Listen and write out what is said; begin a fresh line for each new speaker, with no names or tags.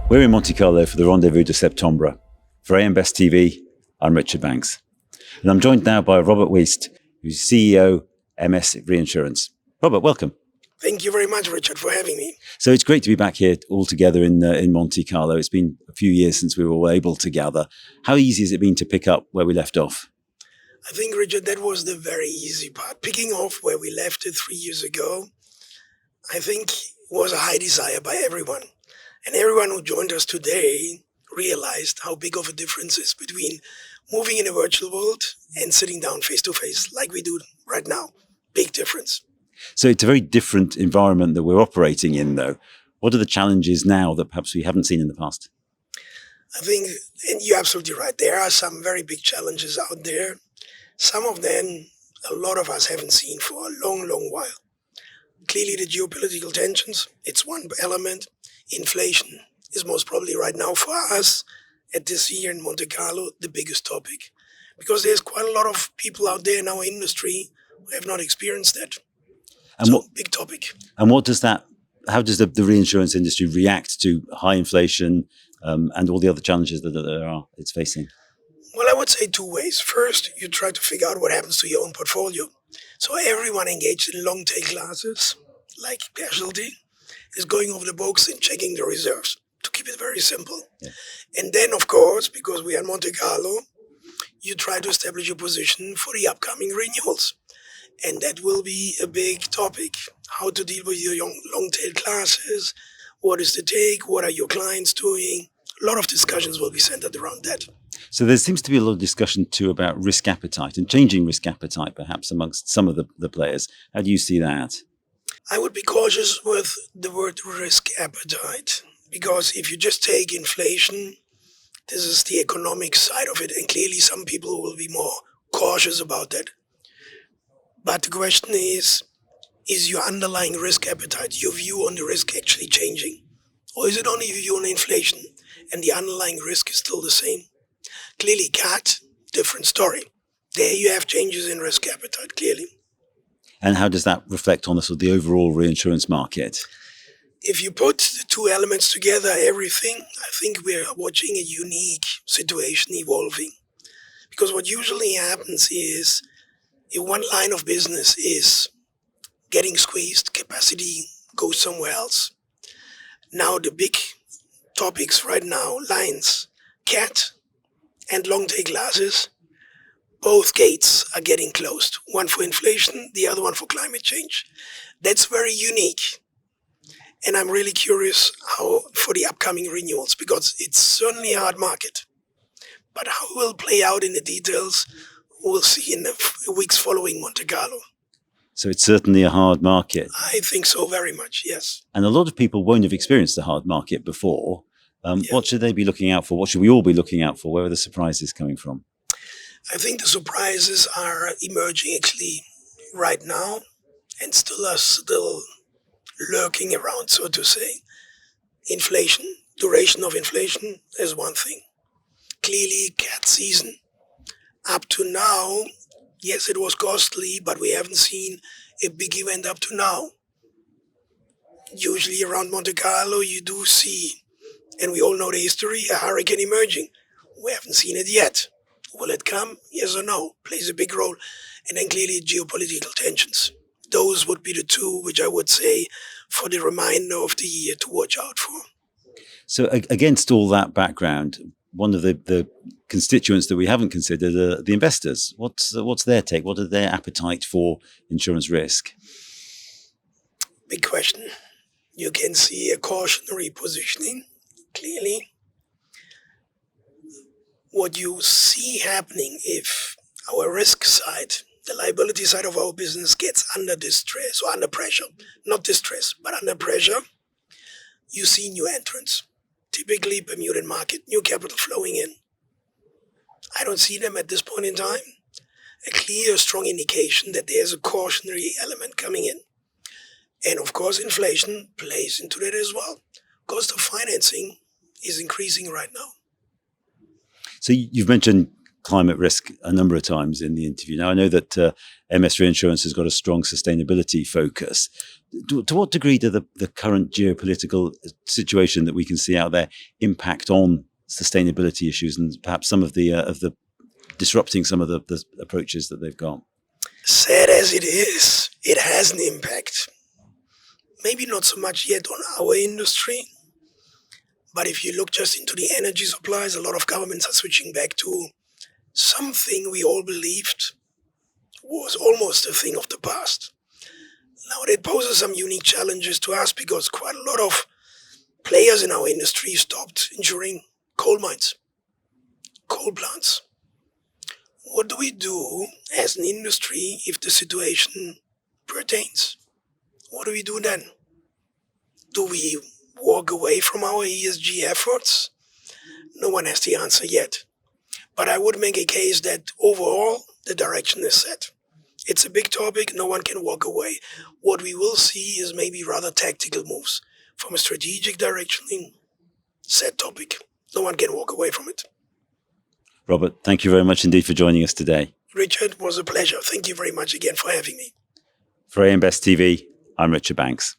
We're in Monte Carlo for the Rendez-Vous de Septembre. For AM Best TV, I'm Richard Banks. And I'm joined now by Robert Wiest, who's CEO, MS Reinsurance. Robert, welcome.
Thank you very much, Richard, for having me.
So it's great to be back here all together in Monte Carlo. It's been a few years since we were all able to gather. How easy has it been to pick up where we left off?
I think, Richard, that was the very easy part. Picking off where we left it 3 years ago, I think was a high desire by everyone. And everyone who joined us today realized how big of a difference is between moving in a virtual world and sitting down face to face like we do right now. Big difference.
So it's a very different environment that we're operating in, though. What are the challenges now that perhaps we haven't seen in the past?
I think, and you're absolutely right, there are some very big challenges out there. Some of them, a lot of us haven't seen for a long, long while. Clearly, the geopolitical tensions, it's one element. Inflation is most probably right now for us at this year in Monte Carlo, the biggest topic. Because there's quite a lot of people out there in our industry who have not experienced that.
And
so, big topic.
And what does that, how does the reinsurance industry react to high inflation and all the other challenges that it's facing?
Well, I would say two ways. First, you try to figure out what happens to your own portfolio. So everyone engaged in long tail classes, like casualty, is going over the books and checking the reserves, to keep it very simple.
Yeah.
And then, of course, because we are in Monte Carlo, you try to establish a position for the upcoming renewals. And that will be a big topic, how to deal with your long tail classes, what is the take, what are your clients doing. A lot of discussions will be centered around that.
So there seems to be a lot of discussion too about risk appetite and changing risk appetite perhaps amongst some of the players. How do you see that?
I would be cautious with the word risk appetite, because if you just take inflation, this is the economic side of it, and clearly some people will be more cautious about that. But the question is your underlying risk appetite, your view on the risk actually changing? Or is it only your view on inflation and the underlying risk is still the same? Clearly, CAT, different story. There you have changes in risk appetite, clearly.
And how does that reflect on the overall reinsurance market?
If you put the two elements together, everything, I think we're watching a unique situation evolving. Because what usually happens is, if one line of business is getting squeezed, capacity goes somewhere else. Now the big topics right now, lines, CAT and long tail classes, both gates are getting closed. One for inflation, the other one for climate change. That's very unique. And I'm really curious how for the upcoming renewals, because it's certainly a hard market. But how it will play out in the details, we'll see in the weeks following Monte Carlo.
So it's certainly a hard market.
I think so, very much, yes.
And a lot of people won't have experienced a hard market before. What should they be looking out for? What should we all be looking out for? Where are the surprises coming from?
I think the surprises are emerging actually right now and are still lurking around, so to say. Inflation, duration of inflation is one thing. Clearly, CAT season. Up to now, yes, it was costly, but we haven't seen a big event up to now. Usually around Monte Carlo, you do see, and we all know the history, a hurricane emerging. We haven't seen it yet. Will it come? Yes or no? Plays a big role. And then clearly geopolitical tensions. Those would be the two which I would say for the remainder of the year to watch out for.
So against all that background, one of the constituents that we haven't considered are the investors. What's their take? What are their appetite for insurance risk?
Big question. You can see a cautionary positioning, clearly. What you see happening if our risk side, the liability side of our business gets under distress or under pressure, not distress, but under pressure, you see new entrants. Typically Bermudan market, new capital flowing in. I don't see them at this point in time. A clear, strong indication that there's a cautionary element coming in. And of course, inflation plays into that as well. Cost of financing is increasing right now.
So you've mentioned climate risk a number of times in the interview. Now, I know that MS Reinsurance has got a strong sustainability focus. To what degree do the current geopolitical situation that we can see out there impact on sustainability issues and perhaps some of the disrupting some of the approaches that they've got?
Sad as it is, it has an impact. Maybe not so much yet on our industry, but if you look just into the energy supplies, a lot of governments are switching back to something we all believed was almost a thing of the past. Now, that poses some unique challenges to us because quite a lot of players in our industry stopped insuring coal mines, coal plants. What do we do as an industry if the situation pertains? What do we do then? Do we walk away from our ESG efforts? No one has the answer yet. But I would make a case that overall the direction is set. It's a big topic, no one can walk away. What we will see is maybe rather tactical moves from a strategic direction in set topic. No one can walk away from it.
Robert, thank you very much indeed for joining us today.
Richard, it was a pleasure. Thank you very much again for having me.
For AM Best TV, I'm Richard Banks.